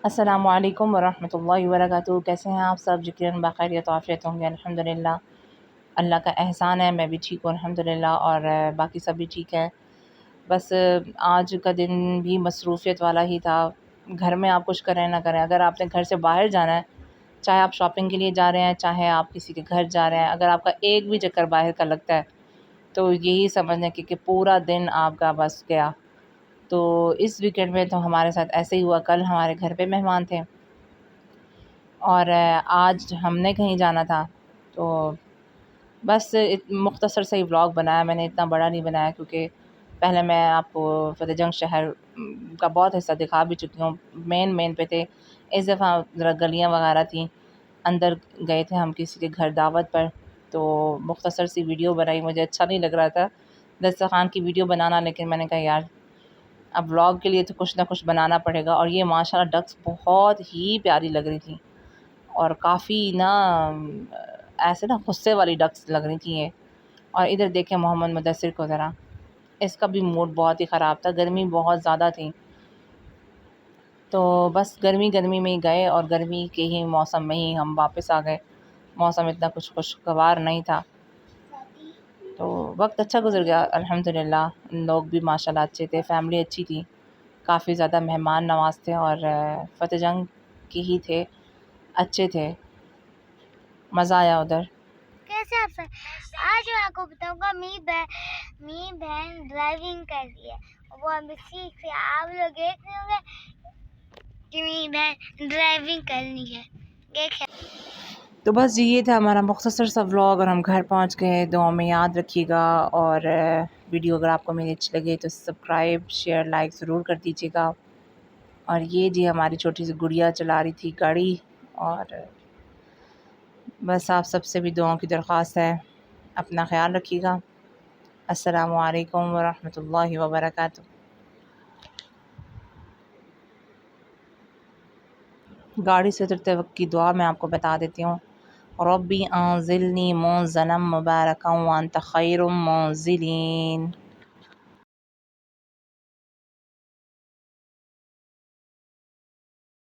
السلام علیکم ورحمۃ اللہ وبرکاتہ۔ کیسے ہیں آپ سب؟ یقیناً بخیریت و عافیت ہوں گے الحمدللہ۔ اللہ کا احسان ہے، میں بھی ٹھیک ہوں الحمدللہ، اور باقی سب بھی ٹھیک ہے۔ بس آج کا دن بھی مصروفیت والا ہی تھا۔ گھر میں آپ کچھ کریں نہ کریں، اگر آپ نے گھر سے باہر جانا ہے، چاہے آپ شاپنگ کے لیے جا رہے ہیں، چاہے آپ کسی کے گھر جا رہے ہیں، اگر آپ کا ایک بھی چکر باہر کا لگتا ہے تو یہی سمجھ لیں کہ پورا دن آپ کا بس گیا۔ تو اس ویکینڈ میں تو ہمارے ساتھ ایسے ہی ہوا۔ کل ہمارے گھر پہ مہمان تھے اور آج ہم نے کہیں جانا تھا، تو بس مختصر سے ہی ولاگ بنایا میں نے، اتنا بڑا نہیں بنایا کیونکہ پہلے میں آپ کو فتح جنگ شہر کا بہت حصہ دکھا بھی چکی ہوں۔ مین پہ تھے، اس دفعہ ذرا گلیاں وغیرہ تھیں، اندر گئے تھے ہم کسی کے گھر دعوت پر، تو مختصر سی ویڈیو بنائی۔ مجھے اچھا نہیں لگ رہا تھا دسترخوان کی ویڈیو بنانا، لیکن میں نے کہا یار اب ولاگ کے لیے تو کچھ نہ کچھ بنانا پڑے گا۔ اور یہ ماشاءاللہ ڈکس بہت ہی پیاری لگ رہی تھیں، اور کافی ایسے غصے والی ڈکس لگ رہی تھیں یہ۔ اور ادھر دیکھیں محمد مدثر کو ذرا، اس کا بھی موڈ بہت ہی خراب تھا، گرمی بہت زیادہ تھی، تو بس گرمی میں ہی گئے اور گرمی کے ہی موسم میں ہی ہم واپس آ گئے۔ موسم اتنا کچھ خوشگوار نہیں تھا، تو وقت اچھا گزر گیا الحمدللہ۔ لوگ بھی ماشاءاللہ اچھے تھے، فیملی اچھی تھی، کافی زیادہ مہمان نواز تھے، اور فتح جنگ کے ہی تھے، اچھے تھے، مزہ آیا ادھر۔ کیسے آپ سر؟ آج میں آپ کو بتاؤں گا میری بہن ڈرائیونگ کر رہی ہے، وہ ابھی سیکھ رہی ہے۔ آپ لوگ دیکھ رہے ہوں گے کہ میری بہن ڈرائیونگ کرنی ہے، دیکھیں۔ تو بس یہ تھا ہمارا مختصر سا ولاگ، اور ہم گھر پہنچ گئے۔ دعا میں یاد رکھیے گا، اور ویڈیو اگر آپ کو میری اچھی لگے تو سبسکرائب شیئر لائک ضرور کر دیجیے گا۔ اور یہ جی ہماری چھوٹی سی گڑیا چلا رہی تھی گاڑی، اور بس آپ سب سے بھی دعاؤں کی درخواست ہے، اپنا خیال رکھیے گا۔ السلام علیکم ورحمۃ اللہ وبرکاتہ۔ گاڑی سے اترتے وقت کی دعا میں آپ کو بتا دیتی ہوں۔ ربی انزلنی منزلا مبارکا وانت خیر المنزلین۔